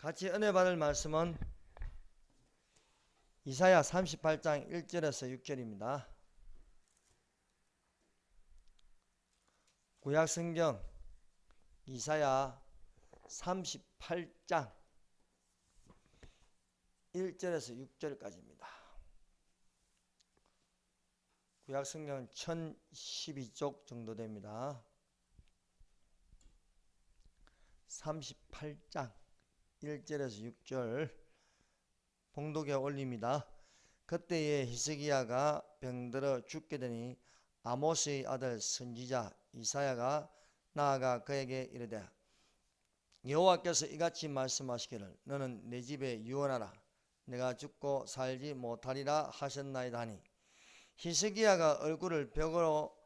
같이 은혜 받을 말씀은 이사야 38장 1절에서 6절입니다. 구약성경 이사야 38장 1절에서 6절까지입니다. 구약성경은 1012쪽 정도 됩니다. 38장 1절에서 6절 봉독에 올립니다. 그때에 히스기야가 병들어 죽게 되니 아모스의 아들 선지자 이사야가 나아가 그에게 이르되 여호와께서 이같이 말씀하시기를 너는 내 집에 유언하라. 내가 죽고 살지 못하리라 하셨나이다 하니 히스기야가 얼굴을 벽으로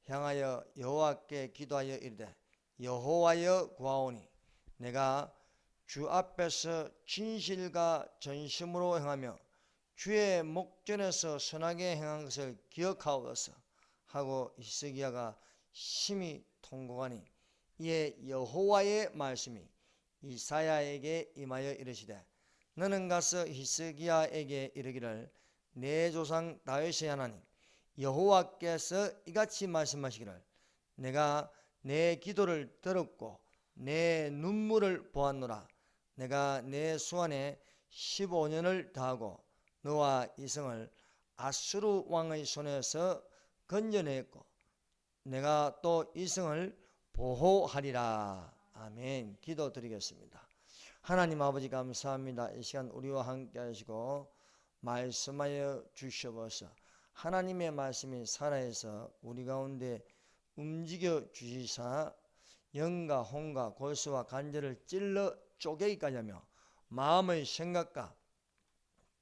향하여 여호와께 기도하여 이르되 여호와여 구하오니 내가 주 앞에서 진실과 전심으로 행하며 주의 목전에서 선하게 행한 것을 기억하옵소서 하고 히스기야가 심히 통곡하니 이에 여호와의 말씀이 이사야에게 임하여 이르시되 너는 가서 히스기야에게 이르기를 내 조상 다윗의 하나님 여호와께서 이같이 말씀하시기를 내가 내 기도를 들었고 내 눈물을 보았노라. 내가 내 수완에 15년을 다하고 너와 이성을 아수르 왕의 손에서 건져냈고 내가 또 이성을 보호하리라. 아멘. 기도드리겠습니다. 하나님 아버지 감사합니다. 이 시간 우리와 함께 하시고 말씀하여 주시옵소서. 하나님의 말씀이 살아서 우리 가운데 움직여 주시사 영과 혼과 골수와 관절을 찔러 쪼개기까지 하며 마음의 생각과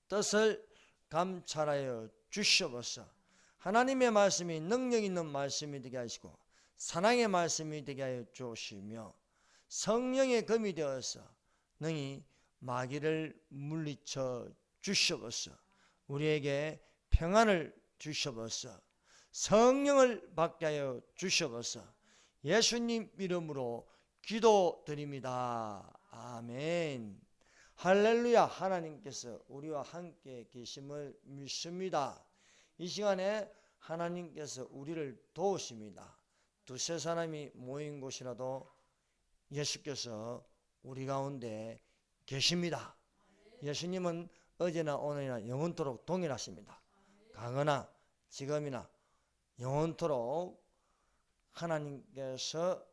뜻을 감찰하여 주시옵소서. 하나님의 말씀이 능력 있는 말씀이 되게 하시고 사랑의 말씀이 되게 하여 주시며 성령의 검이 되어서 능히 마귀를 물리쳐 주시옵소서. 우리에게 평안을 주시옵소서. 성령을 받게 하여 주시옵소서. 예수님 이름으로 기도드립니다. 아멘. 할렐루야. 하나님께서 우리와 함께 계심을 믿습니다. 이 시간에 하나님께서 우리를 도우십니다. 두세 사람이 모인 곳이라도 예수께서 우리 가운데 계십니다. 예수님은 어제나 오늘이나 영원토록 동일하십니다. 과거나 지금이나 영원토록 하나님께서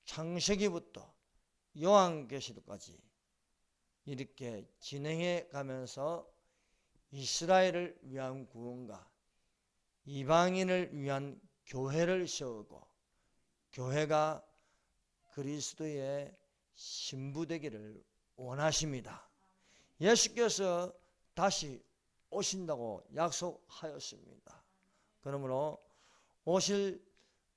창세기부터 요한계시록까지 이렇게 진행해 가면서 이스라엘을 위한 구원과 이방인을 위한 교회를 세우고 교회가 그리스도의 신부되기를 원하십니다. 예수께서 다시 오신다고 약속하였습니다. 그러므로 오실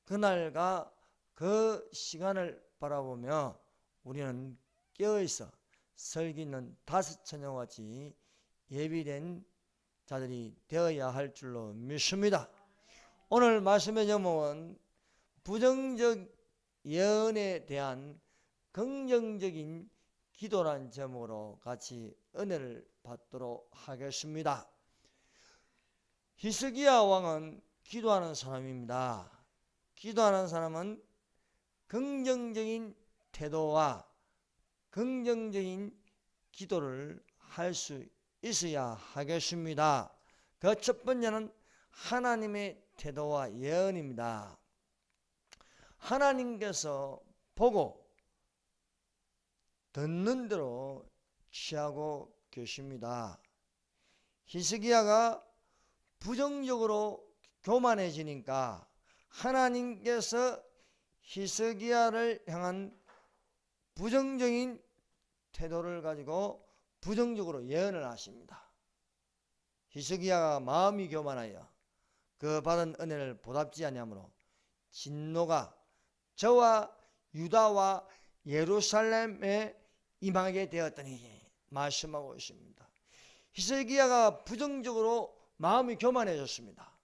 그날과 그 시간을 바라보며 우리는 깨어있어 설기 있는 다섯 처녀와 같이 예비된 자들이 되어야 할 줄로 믿습니다. 오늘 말씀의 제목은 부정적 예언에 대한 긍정적인 기도란 제목으로 같이 은혜를 받도록 하겠습니다. 히스기야 왕은 기도하는 사람입니다. 기도하는 사람은 긍정적인 태도와 긍정적인 기도를 할 수 있어야 하겠습니다. 그 첫 번째는 하나님의 태도와 예언입니다. 하나님께서 보고 듣는 대로 취하고 계십니다. 히스기야가 부정적으로 교만해지니까 하나님께서 히스기야를 향한 부정적인 태도를 가지고 부정적으로 예언을 하십니다. 히스기야가 마음이 교만하여 그 받은 은혜를 보답지 아니하므로 진노가 저와 유다와 예루살렘에 임하게 되었더니 말씀하고 있습니다. 히스기야가 부정적으로 마음이 교만해졌습니다.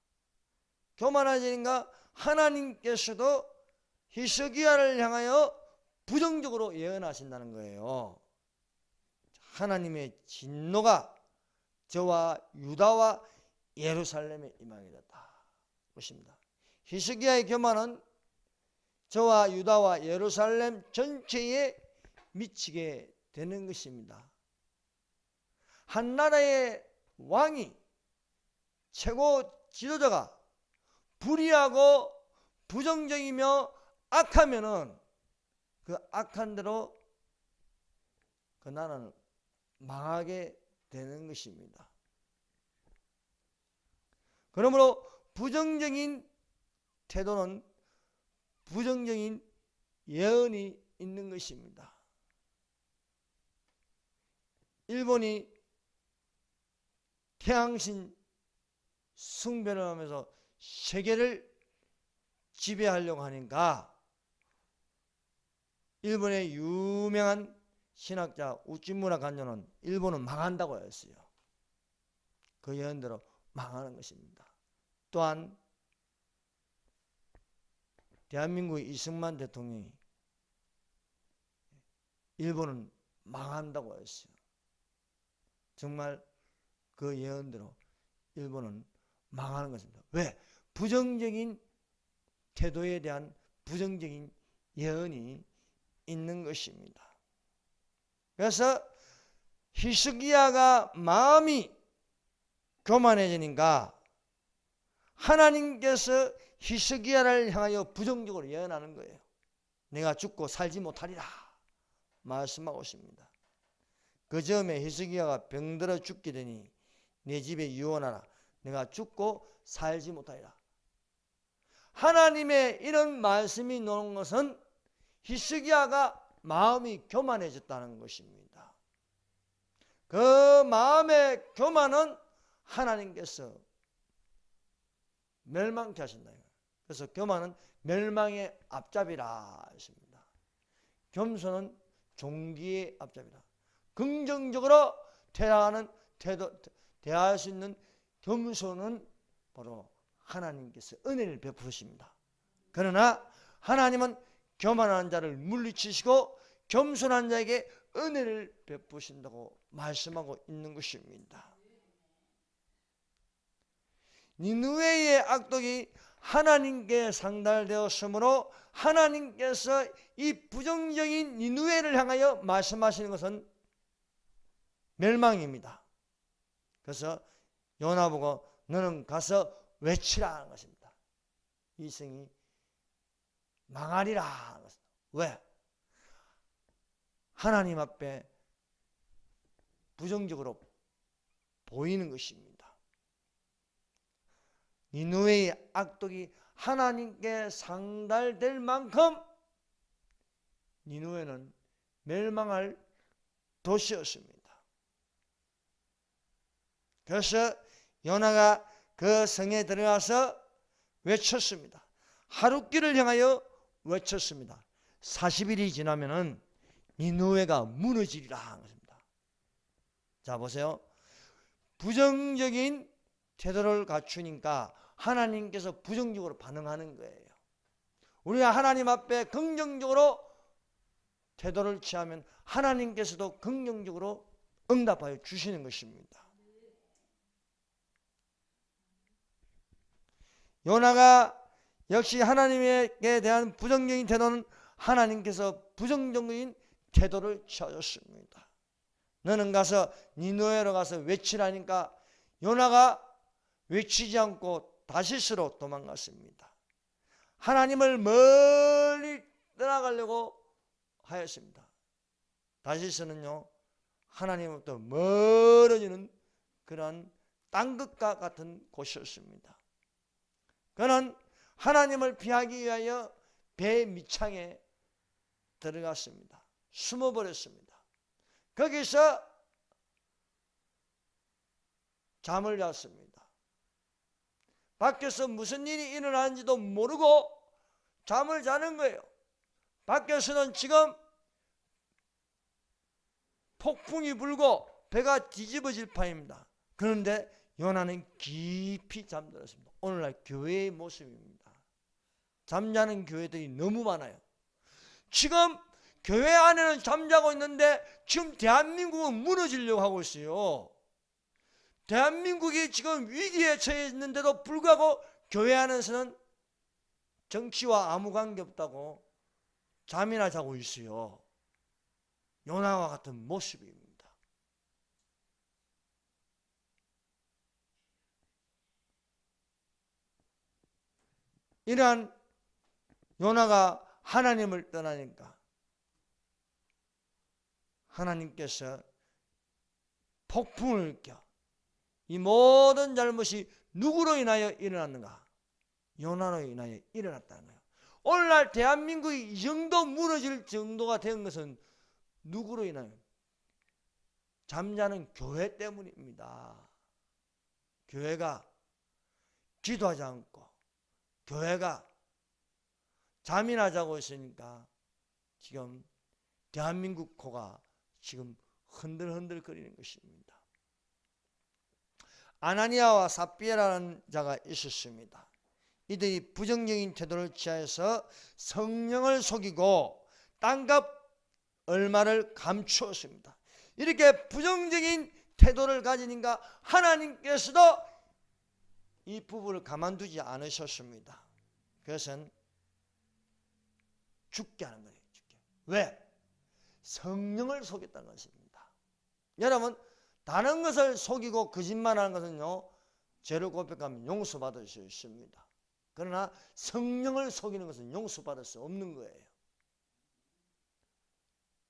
교만해지니까 하나님께서도 히스기야를 향하여 부정적으로 예언하신다는 거예요. 하나님의 진노가 저와 유다와 예루살렘에 임하게 됐다 것입니다. 히스기야의 교만은 저와 유다와 예루살렘 전체에 미치게 되는 것입니다. 한 나라의 왕이, 최고 지도자가 불의하고 부정적이며 악하면은 그 악한 대로 그 나라는 망하게 되는 것입니다. 그러므로 부정적인 태도는 부정적인 예언이 있는 것입니다. 일본이 태양신 숭배를 하면서 세계를 지배하려고 하니까 일본의 유명한 신학자 우찌무라 간조는 일본은 망한다고 했어요. 그 예언대로 망하는 것입니다. 또한 대한민국의 이승만 대통령이 일본은 망한다고 했어요. 정말 그 예언대로 일본은 망하는 것입니다. 왜? 부정적인 태도에 대한 부정적인 예언이 있는 것입니다. 그래서 히스기야가 마음이 교만해지니까 하나님께서 히스기야를 향하여 부정적으로 예언하는 거예요. 내가 죽고 살지 못하리라 말씀하고 있습니다. 그 즈음에 히스기야가 병들어 죽게 되니 내 집에 유언하라. 내가 죽고 살지 못하리라. 하나님의 이런 말씀이 나오는 것은 히스기야가 마음이 교만해졌다는 것입니다. 그 마음의 교만은 하나님께서 멸망케 하신다. 그래서 교만은 멸망의 앞잡이라 했습니다. 겸손은 종기의 앞잡이라. 긍정적으로 대하는 태도, 대할 수 있는 겸손은 바로 하나님께서 은혜를 베푸십니다. 그러나 하나님은 교만한 자를 물리치시고 겸손한 자에게 은혜를 베푸신다고 말씀하고 있는 것입니다. 니느웨의 악독이 하나님께 상달되었으므로 하나님께서 이 부정적인 니느웨를 향하여 말씀하시는 것은 멸망입니다. 그래서 요나 보고 너는 가서 외치라 하는 것입니다. 이 성이 망하리라 하는 것입니다. 왜? 하나님 앞에 부정적으로 보이는 것입니다. 니느웨의 악독이 하나님께 상달될 만큼 니느웨는 멸망할 도시였습니다. 그래서 요나가 그 성에 들어가서 외쳤습니다. 하룻길을 향하여 외쳤습니다. 40일이 지나면은 니느웨가 무너지리라 하는 것입니다. 자 보세요. 부정적인 태도를 갖추니까 하나님께서 부정적으로 반응하는 거예요. 우리가 하나님 앞에 긍정적으로 태도를 취하면 하나님께서도 긍정적으로 응답하여 주시는 것입니다. 요나가 역시 하나님에게 대한 부정적인 태도는 하나님께서 부정적인 태도를 취하셨습니다. 너는 가서 니느웨로 가서 외치라니까 요나가 외치지 않고 다시스로 도망갔습니다. 하나님을 멀리 떠나가려고 하였습니다. 다시스는요 하나님으로부터 멀어지는 그러한 땅끝과 같은 곳이었습니다. 그는 하나님을 피하기 위하여 배 밑창에 들어갔습니다. 숨어버렸습니다. 거기서 잠을 잤습니다. 밖에서 무슨 일이 일어나는지도 모르고 잠을 자는 거예요. 밖에서는 지금 폭풍이 불고 배가 뒤집어질 판입니다. 그런데 요나는 깊이 잠들었습니다. 오늘날 교회의 모습입니다. 잠자는 교회들이 너무 많아요. 지금 교회 안에는 잠자고 있는데 지금 대한민국은 무너지려고 하고 있어요. 대한민국이 지금 위기에 처해 있는데도 불구하고 교회 안에서는 정치와 아무 관계없다고 잠이나 자고 있어요. 요나와 같은 모습입니다. 이러한 요나가 하나님을 떠나니까 하나님께서 폭풍을 껴 이 모든 잘못이 누구로 인하여 일어났는가? 요나로 인하여 일어났다는 거예요. 오늘날 대한민국이 이 정도 무너질 정도가 된 것은 누구로 인하여? 잠자는 교회 때문입니다. 교회가 기도하지 않고 교회가 잠이나 자고 있으니까 지금 대한민국 코가 지금 흔들흔들 거리는 것입니다. 아나니아와 삽비라는 자가 있었습니다. 이들이 부정적인 태도를 취하여서 성령을 속이고 땅값 얼마를 감추었습니다. 이렇게 부정적인 태도를 가지니까 하나님께서도 이 부부를 가만두지 않으셨습니다. 그것은 죽게 하는 거예요. 죽게. 왜? 성령을 속였다는 것입니다. 여러분, 다른 것을 속이고 거짓말하는 것은요, 죄를 고백하면 용서받을 수 있습니다. 그러나 성령을 속이는 것은 용서받을 수 없는 거예요.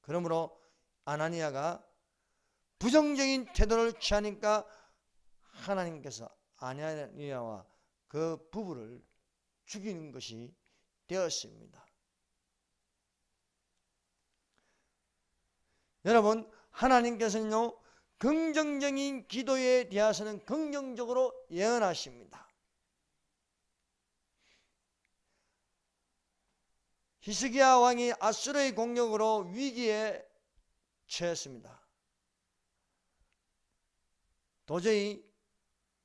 그러므로 아나니아가 부정적인 태도를 취하니까 하나님께서 아나니아와 그 부부를 죽이는 것이 되었습니다. 여러분, 하나님께서는요, 긍정적인 기도에 대해서는 긍정적으로 예언하십니다. 히스기야 왕이 아수르의 공격으로 위기에 처했습니다. 도저히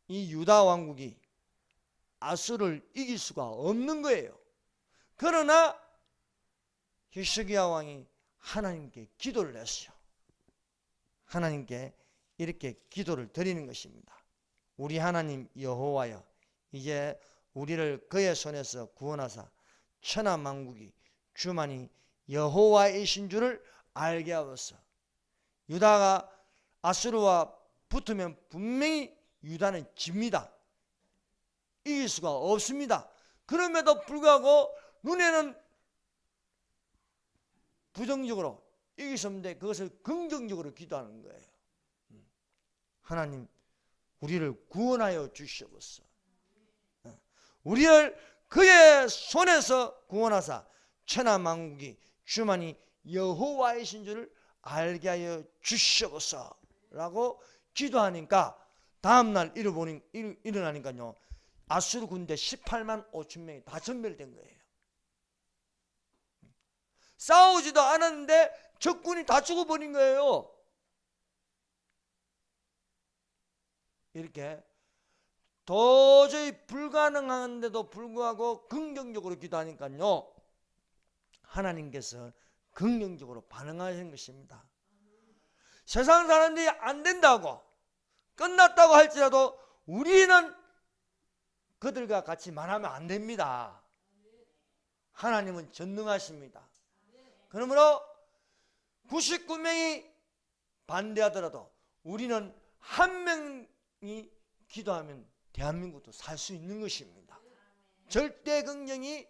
이 유다 왕국이 아수르를 이길 수가 없는 거예요. 그러나 히스기야 왕이 하나님께 기도를 했어요. 하나님께 이렇게 기도를 드리는 것입니다. 우리 하나님 여호와여, 이제 우리를 그의 손에서 구원하사 천하 만국이 주만이 여호와이신 줄을 알게 하옵소서. 유다가 아수르와 붙으면 분명히 유다는 집니다. 이길 수가 없습니다. 그럼에도 불구하고 눈에는 부정적으로 이길 수 없는데 그것을 긍정적으로 기도하는 거예요. 하나님, 우리를 구원하여 주시옵소서. 우리를 그의 손에서 구원하사 천하 만국이 주만이 여호와이신 줄을 알게 하여 주시옵소서 라고 기도하니까 다음날 일어나니까요, 아수르 군대 18만 5천 명이 다 전멸된 거예요. 싸우지도 않았는데 적군이 다 죽어버린 거예요. 이렇게 도저히 불가능한데도 불구하고 긍정적으로 기도하니까요, 하나님께서 긍정적으로 반응하신 것입니다. 세상 사람들이 안 된다고 끝났다고 할지라도 우리는 그들과 같이 말하면 안 됩니다. 하나님은 전능하십니다. 그러므로 99명이 반대하더라도 우리는 한 명이 기도하면 대한민국도 살 수 있는 것입니다. 절대 긍정이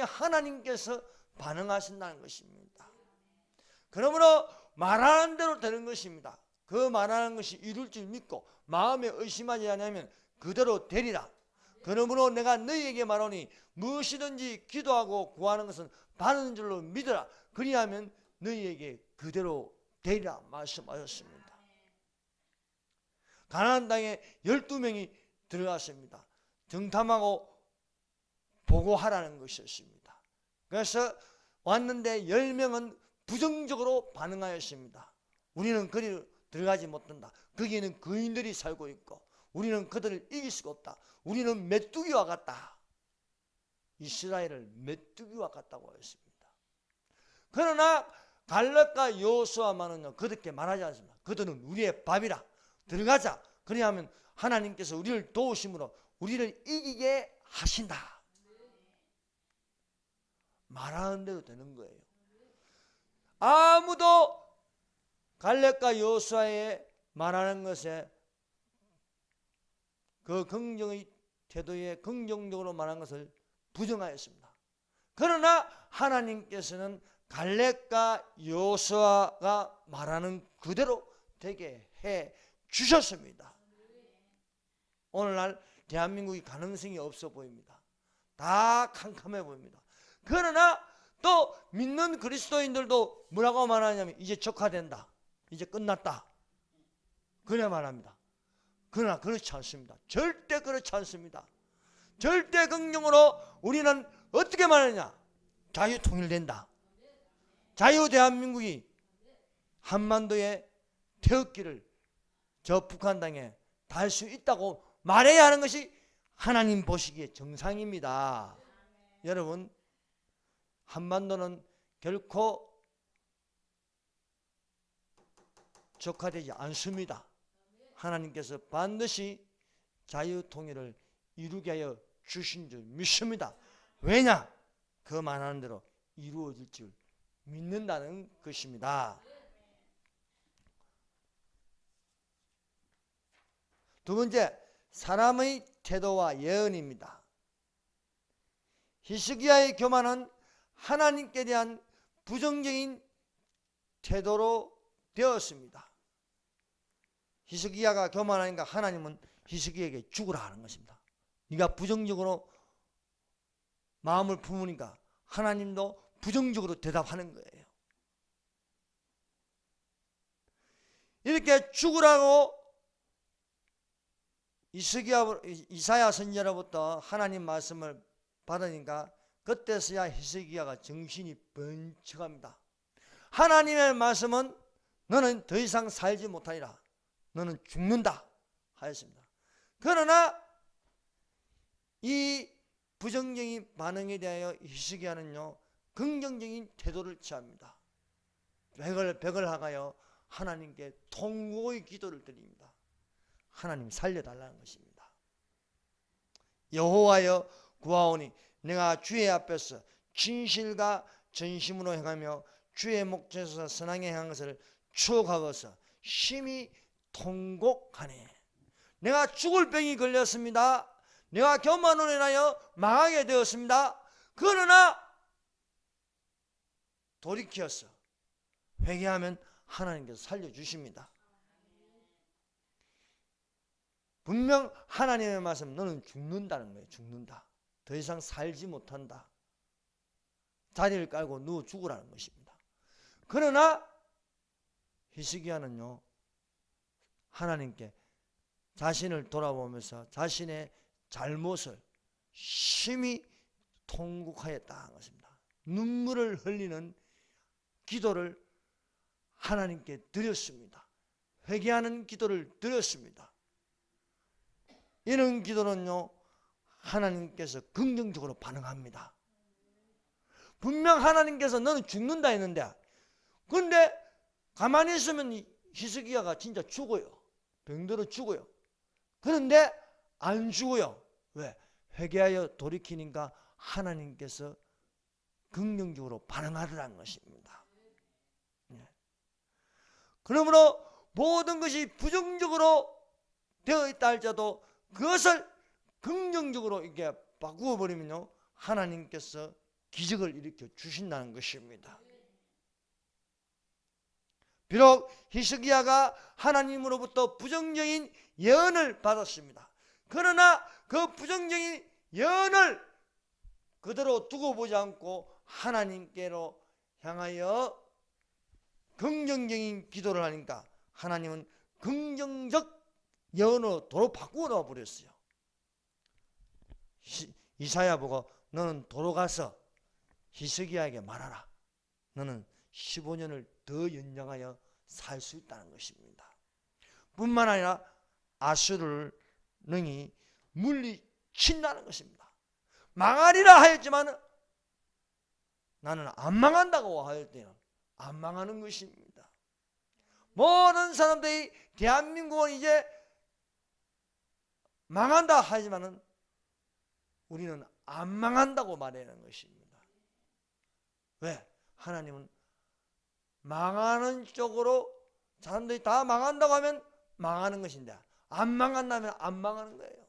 하나님께서 반응하신다는 것입니다. 그러므로 말하는 대로 되는 것입니다. 그 말하는 것이 이룰 줄 믿고 마음에 의심하지 않으면 그대로 되리라. 그러므로 내가 너희에게 말하니 무엇이든지 기도하고 구하는 것은 받는 줄로 믿으라. 그리하면 너희에게 그대로 되리라 말씀하셨습니다. 가나안 땅에 12명이 들어갔습니다. 정탐하고 보고하라는 것이었습니다. 그래서 왔는데 10명은 부정적으로 반응하였습니다. 우리는 거기 들어가지 못한다. 거기에는 거인들이 살고 있고 우리는 그들을 이길 수가 없다. 우리는 메뚜기와 같다. 이스라엘을 메뚜기와 같다고 했습니다. 그러나 갈렙과 여호수아만은요 그렇게 말하지 않습니다. 그들은 우리의 밥이라 들어가자. 그리하면 하나님께서 우리를 도우심으로 우리를 이기게 하신다. 말하는 대로 되는 거예요. 아무도 갈렙과 여호수아의 말하는 것에 그 긍정의 태도에 긍정적으로 말한 것을 부정하였습니다. 그러나 하나님께서는 갈렙과 여호수아가 말하는 그대로 되게 해 주셨습니다. 오늘날 대한민국이 가능성이 없어 보입니다. 다 캄캄해 보입니다. 그러나 또 믿는 그리스도인들도 뭐라고 말하냐면 이제 적화된다. 이제 끝났다. 그래 말합니다. 그러나 그렇지 않습니다. 절대 그렇지 않습니다. 절대 긍정으로 우리는 어떻게 말하냐? 자유 통일된다. 자유 대한민국이 한반도의 태극기를 저 북한 땅에 달 수 있다고 말해야 하는 것이 하나님 보시기에 정상입니다. 여러분, 한반도는 결코 적화되지 않습니다. 하나님께서 반드시 자유 통일을 이루게 하여 주신 줄 믿습니다. 왜냐? 그 말하는 대로 이루어질 줄 믿는다는 것입니다. 두 번째, 사람의 태도와 예언입니다. 히스기야의 교만은 하나님께 대한 부정적인 태도로 되었습니다. 히스기야가 교만하니까 하나님은 히스기야에게 죽으라 하는 것입니다. 네가 부정적으로 마음을 품으니까 하나님도 부정적으로 대답하는 거예요. 이렇게 죽으라고 이사야 선지자로부터 하나님 말씀을 받으니까 그때서야 히스기야가 정신이 번쩍합니다. 하나님의 말씀은 너는 더 이상 살지 못하리라. 너는 죽는다 하였습니다. 그러나 이 부정적인 반응에 대하여 히스기야는요 긍정적인 태도를 취합니다. 백을 하가여 하나님께 통곡의 기도를 드립니다. 하나님 살려달라는 것입니다. 여호와여 구하오니 내가 주의 앞에서 진실과 전심으로 행하며 주의 목전에서 선하게 행한 것을 추억하고서 심히 통곡하네. 내가 죽을 병이 걸렸습니다. 내가 교만으로 인하여 망하게 되었습니다. 그러나 돌이켜서 회개하면 하나님께서 살려주십니다. 분명 하나님의 말씀 너는 죽는다는 거예요. 죽는다. 더 이상 살지 못한다. 자리를 깔고 누워 죽으라는 것입니다. 그러나 히스기야는요 하나님께 자신을 돌아보면서 자신의 잘못을 심히 통곡하였다는 것입니다. 눈물을 흘리는 기도를 하나님께 드렸습니다. 회개하는 기도를 드렸습니다. 이런 기도는요 하나님께서 긍정적으로 반응합니다. 분명 하나님께서 너는 죽는다 했는데 그런데 가만히 있으면 히스기야가 진짜 죽어요. 병들어 죽어요. 그런데 안 죽어요. 왜? 회개하여 돌이키니까 하나님께서 긍정적으로 반응하더라는 것입니다. 그러므로 모든 것이 부정적으로 되어 있다 할지라도 그것을 긍정적으로 이렇게 바꾸어 버리면요 하나님께서 기적을 일으켜 주신다는 것입니다. 비록 히스기야가 하나님으로부터 부정적인 예언을 받았습니다. 그러나 그 부정적인 예언을 그대로 두고 보지 않고 하나님께로 향하여 긍정적인 기도를 하니까 하나님은 긍정적 예언으로 도로 바꾸어 놓아 버렸어요. 이사야 보고 너는 도로 가서 히스기야에게 말하라. 너는 15년을 더 연장하여 살 수 있다는 것입니다. 뿐만 아니라 아수르를 능히 물리친다는 것입니다. 망하리라 하였지만 나는 안 망한다고 할 때는 안 망하는 것입니다. 모든 사람들이 대한민국은 이제 망한다 하지만은 우리는 안 망한다고 말하는 것입니다. 왜? 하나님은 망하는 쪽으로, 사람들이 다 망한다고 하면 망하는 것인데 안 망한다면 안 망하는 거예요.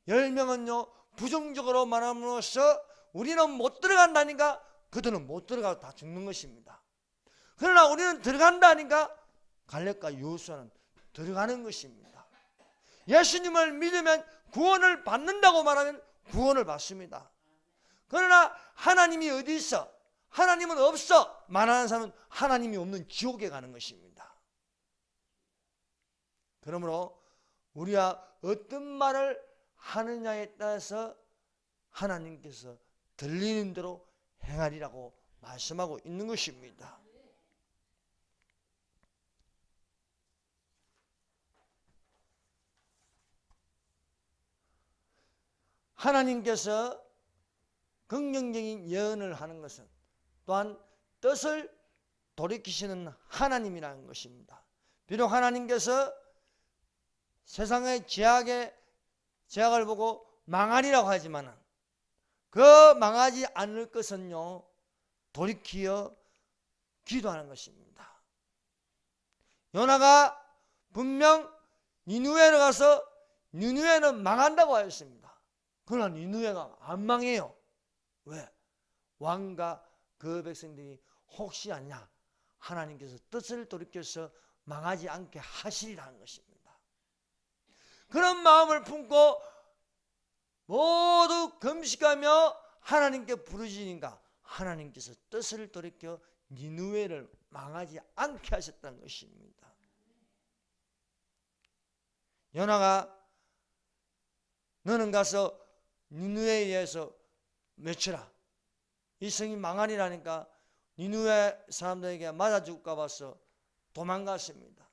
10명은요 부정적으로 말함으로써 우리는 못 들어간다니까 그들은 못 들어가고 다 죽는 것입니다. 그러나 우리는 들어간다니까 갈렙과 여호수아는 들어가는 것입니다. 예수님을 믿으면 구원을 받는다고 말하면 구원을 받습니다. 그러나 하나님이 어디 있어? 하나님은 없어 말하는 사람은 하나님이 없는 지옥에 가는 것입니다. 그러므로 우리가 어떤 말을 하느냐에 따라서 하나님께서 들리는 대로 행하리라고 말씀하고 있는 것입니다. 하나님께서 긍정적인 예언을 하는 것은 또한 뜻을 돌이키시는 하나님이라는 것입니다. 비록 하나님께서 세상의 제약을 보고 망하리라고 하지만 그 망하지 않을 것은요 돌이키어 기도하는 것입니다. 요나가 분명 니느웨로 가서 니느웨는 망한다고 하였습니다. 그러나 니느웨가 안 망해요. 왜? 왕과 그 백성들이 혹시 아니냐 하나님께서 뜻을 돌이켜서 망하지 않게 하시리라는 것입니다. 그런 마음을 품고 모두 금식하며 하나님께 부르짖으니까 하나님께서 뜻을 돌이켜 니느웨를 망하지 않게 하셨다는 것입니다. 요나가 너는 가서 니느웨에 의해서 외쳐라. 이 성이 망하리라니까 니느웨 사람들에게 맞아 죽을까 봐서 도망갔습니다.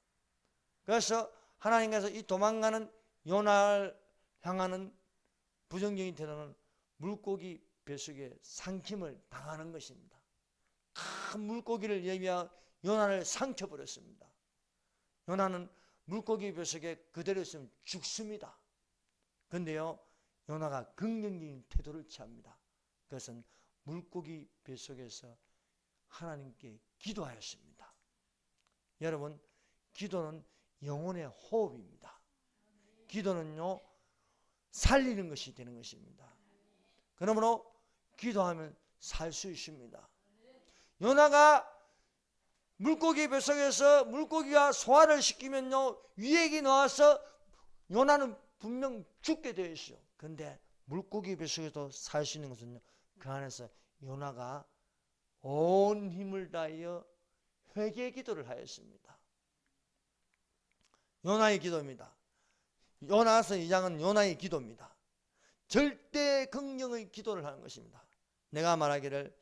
그래서 하나님께서 이 도망가는 요나를 향하는 부정적인 태도는 물고기 뱃속에 삼킴을 당하는 것입니다. 큰 물고기를 예비하여 요나를 삼켜버렸습니다. 요나는 물고기 뱃속에 그대로 있으면 죽습니다. 그런데요 요나가 긍정적인 태도를 취합니다. 그것은 물고기 뱃속에서 하나님께 기도하였습니다. 여러분 기도는 영혼의 호흡입니다. 기도는요 살리는 것이 되는 것입니다. 그러므로 기도하면 살 수 있습니다. 요나가 물고기 뱃속에서 물고기가 소화를 시키면요 위액이 나와서 요나는 분명 죽게 되어 있어요. 그런데 물고기 뱃속에서 살 수 있는 것은요 그 안에서 요나가 온 힘을 다하여 회개 기도를 하였습니다. 요나의 기도입니다. 요나서 2장은 요나의 기도입니다. 절대 긍정의 기도를 하는 것입니다. 내가 말하기를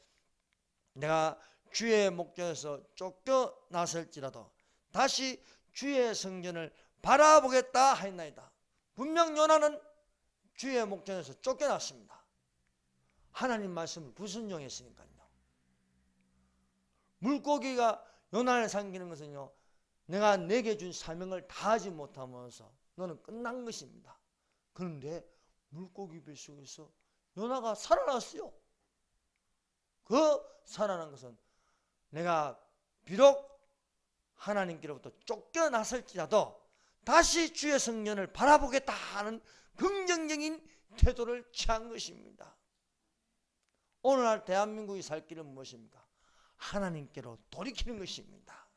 내가 주의 목전에서 쫓겨났을지라도 다시 주의 성전을 바라보겠다 하였나이다. 분명 요나는 주의 목전에서 쫓겨났습니다. 하나님 말씀을 불순종했으니까요. 물고기가 요나를 삼키는 것은요 내가 내게 준 사명을 다하지 못하면서 너는 끝난 것입니다. 그런데 물고기 뱃속에서 요나가 살아났어요. 그 살아난 것은 내가 비록 하나님께로부터 쫓겨났을지라도 다시 주의 성전을 바라보겠다 하는 긍정적인 태도를 취한 것입니다. 오늘날 대한민국이 살 길은 무엇입니까? 하나님께로 돌이키는 것입니다.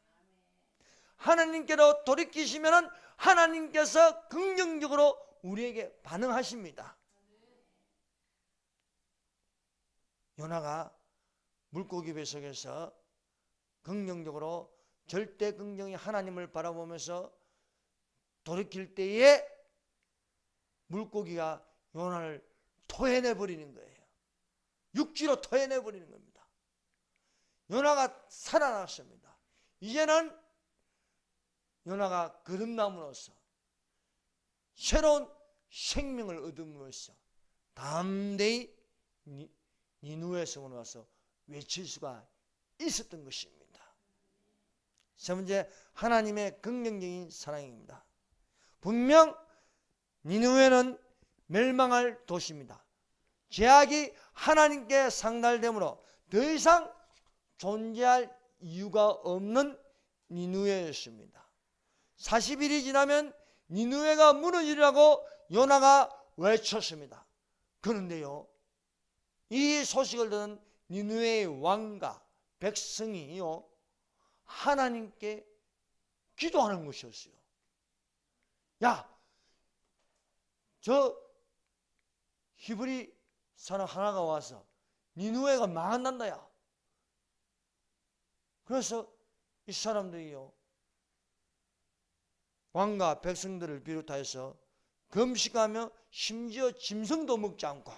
하나님께로 돌이키시면 하나님께서 긍정적으로 우리에게 반응하십니다. 요나가 물고기 뱃속에서 긍정적으로 절대 긍정의 하나님을 바라보면서 돌이킬 때에 물고기가 요나를 토해내버리는 거예요. 육지로 토해내버리는 겁니다. 요나가 살아났습니다. 이제는 요나가 거듭남으로써 새로운 생명을 얻음으로써 담대히 니느웨 성으로 와서 외칠 수가 있었던 것입니다. 세 번째, 하나님의 긍정적인 사랑입니다. 분명 니느웨는 멸망할 도시입니다. 죄악이 하나님께 상달되므로 더 이상 존재할 이유가 없는 니느웨였습니다. 40일이 지나면 니느웨가 무너지라고 요나가 외쳤습니다. 그런데요, 이 소식을 들은 니느웨의 왕과 백성이요, 하나님께 기도하는 것이었어요. 야, 저 히브리 사람 하나가 와서 니느웨가 망한단다. 그래서 이 사람들이요, 왕과 백성들을 비롯하여서 금식하며 심지어 짐승도 먹지 않고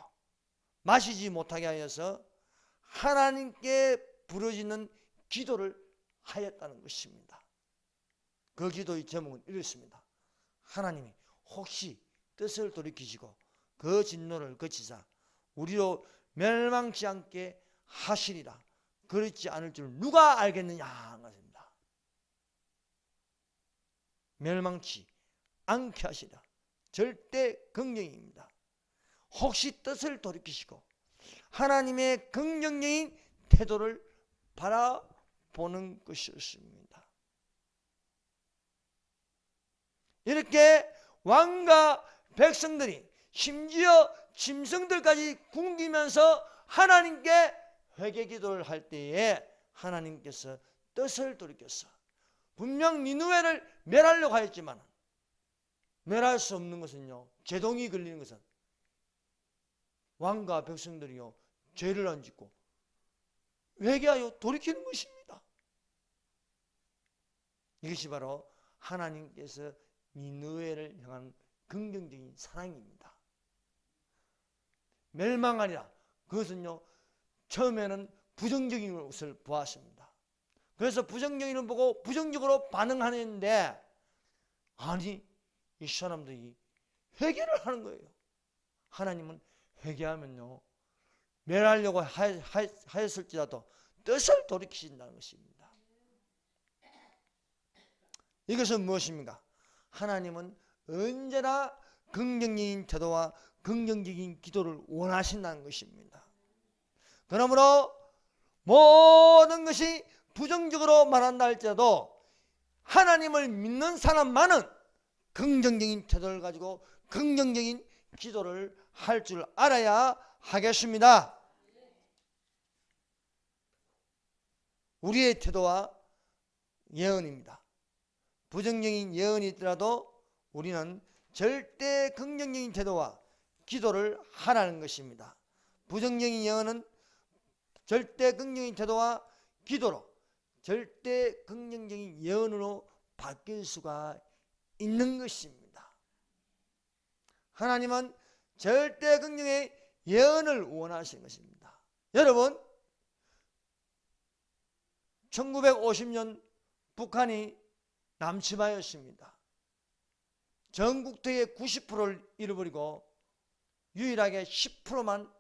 마시지 못하게 하여서 하나님께 부르짖는 기도를 하였다는 것입니다. 그 기도의 제목은 이렇습니다. 하나님이 혹시 뜻을 돌이키시고 그 진노를 그치사 우리로 멸망치 않게 하시리라. 그렇지 않을 줄 누가 알겠느냐 하는 것입니다. 멸망치 않게 하시리라. 절대 긍정입니다. 혹시 뜻을 돌이키시고 하나님의 긍정적인 태도를 바라보는 것이었습니다. 이렇게 왕과 백성들이 심지어 짐승들까지 굶기면서 하나님께 회개 기도를 할 때에 하나님께서 뜻을 돌이켰어. 분명 니느웨를 멸하려고 하였지만 멸할 수 없는 것은요, 제동이 걸리는 것은 왕과 백성들이요, 죄를 안 짓고 회개하여 돌이키는 것입니다. 이것이 바로 하나님께서 니느웨를 향한 긍정적인 사랑입니다. 멸망하리라. 그것은요, 처음에는 부정적인 것을 보았습니다. 그래서 부정적인 것을 보고 부정적으로 반응하는데, 아니, 이 사람들이 회개를 하는 거예요. 하나님은 회개하면요, 멸하려고 하였을지라도 뜻을 돌이키신다는 것입니다. 이것은 무엇입니까? 하나님은 언제나 긍정적인 태도와 긍정적인 기도를 원하신다는 것입니다. 그러므로 모든 것이 부정적으로 말한다 할지라도 하나님을 믿는 사람만은 긍정적인 태도를 가지고 긍정적인 기도를 할 줄 알아야 하겠습니다. 우리의 태도와 예언입니다. 부정적인 예언이 있더라도 우리는 절대 긍정적인 태도와 기도를 하라는 것입니다. 부정적인 예언은 절대 긍정적인 태도와 기도로 절대 긍정적인 예언으로 바뀔 수가 있는 것입니다. 하나님은 절대 긍정의 예언을 원하시는 것입니다. 여러분, 1950년 북한이 남침하였습니다. 전국토의 90%를 잃어버리고 유일하게 10%만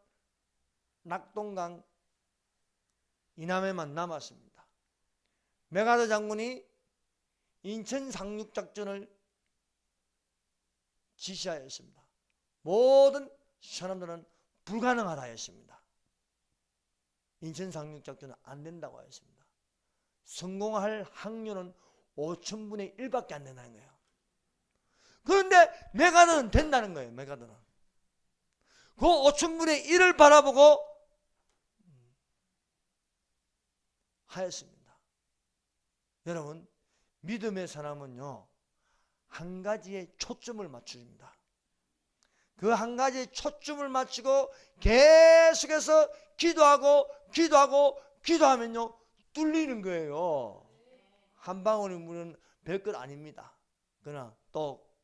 낙동강 이남에만 남았습니다. 메가더 장군이 인천 상륙작전을 지시하였습니다. 모든 사람들은 불가능하다 했습니다. 인천 상륙작전은 안 된다고 하였습니다. 성공할 확률은 5,000분의 1밖에 안 된다는 거예요. 그런데 메가더는 된다는 거예요. 메가더는 그 5,000분의 1을 바라보고 하였습니다. 여러분, 믿음의 사람은요, 한 가지에 초점을 맞춥니다. 그 한 가지에 초점을 맞추고 계속해서 기도하면요, 뚫리는 거예요. 한 방울의 물은 별것 아닙니다. 그러나 똑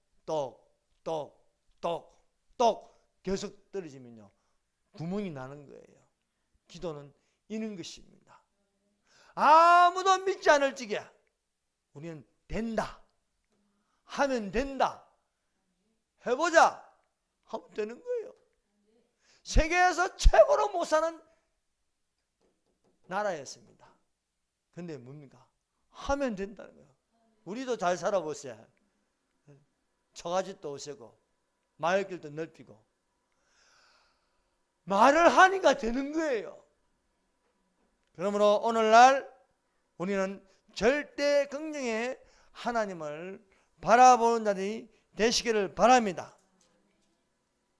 계속 떨어지면요, 구멍이 나는 거예요. 기도는 이는 것입니다. 아무도 믿지 않을 적에 우리는 된다, 하면 된다, 해보자 하면 되는 거예요. 세계에서 최고로 못 사는 나라였습니다. 근데 뭡니까? 하면 된다는 거예요. 우리도 잘 살아보세요. 처가집도 오세고 마을길도 넓히고 말을 하니까 되는 거예요. 그러므로 오늘날 우리는 절대 긍정의 하나님을 바라보는 자들이 되시기를 바랍니다.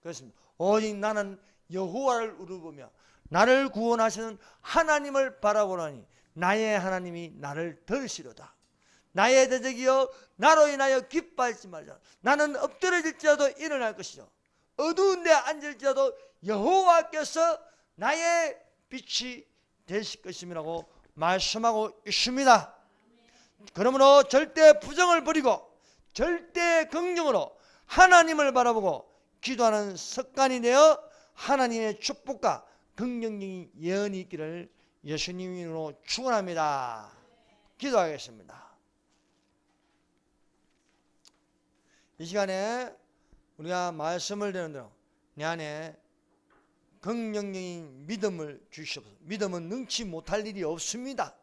그렇습니다. 오직 나는 여호와를 우러보며 나를 구원하시는 하나님을 바라보라니 나의 하나님이 나를 들으시로다. 나의 대적이여 나로 인하여 기뻐하지 말자. 나는 엎드러질지라도 일어날 것이요 어두운 데 앉을지라도 여호와께서 나의 빛이 되실 것임이라고 말씀하고 있습니다. 그러므로 절대 부정을 버리고 절대 긍정으로 하나님을 바라보고 기도하는 습관이 되어 하나님의 축복과 긍정적인 예언이 있기를 예수님 이름으로 축원합니다. 기도하겠습니다. 이 시간에 우리가 말씀을 드리는 대로 내 안에 긍정적인 믿음을 주시옵소서. 믿음은 능치 못할 일이 없습니다.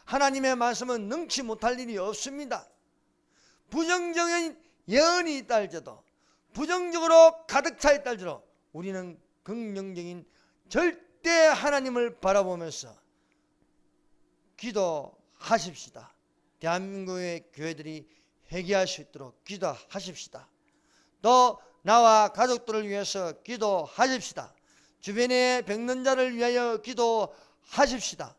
하나님의 말씀은 능치 못할 일이 없습니다. 부정적인 예언이 있다 할지라도 부정적으로 가득 차 있다 할지라도 우리는 긍정적인 절대 하나님을 바라보면서 기도하십시다. 대한민국의 교회들이 회개할 수 있도록 기도하십시다. 또 나와 가족들을 위해서 기도하십시다. 주변의 병든 자를 위하여 기도하십시다.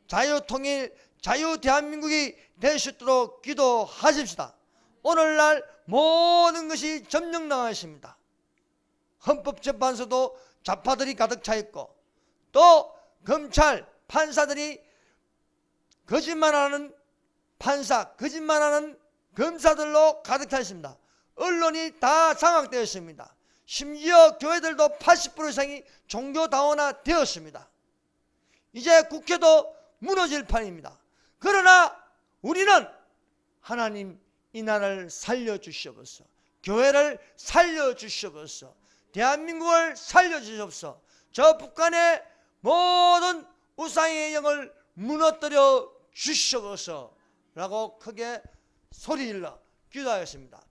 자유통일, 자유대한민국이 될 수 있도록 기도하십시다. 오늘날 모든 것이 점령당하십니다. 헌법재판소도 좌파들이 가득 차 있고 또 검찰, 판사들이 거짓말하는 판사, 거짓말하는 검사들로 가득 차 있습니다. 언론이 다 장악되어 있습니다. 심지어 교회들도 80% 이상이 종교다원화 되었습니다. 이제 국회도 무너질 판입니다. 그러나 우리는 하나님 이 나라를 살려주시옵소서. 교회를 살려주시옵소서. 대한민국을 살려주시옵소서. 저 북한의 모든 우상의 영을 무너뜨려 주시옵소서 라고 크게 소리질러 기도하였습니다.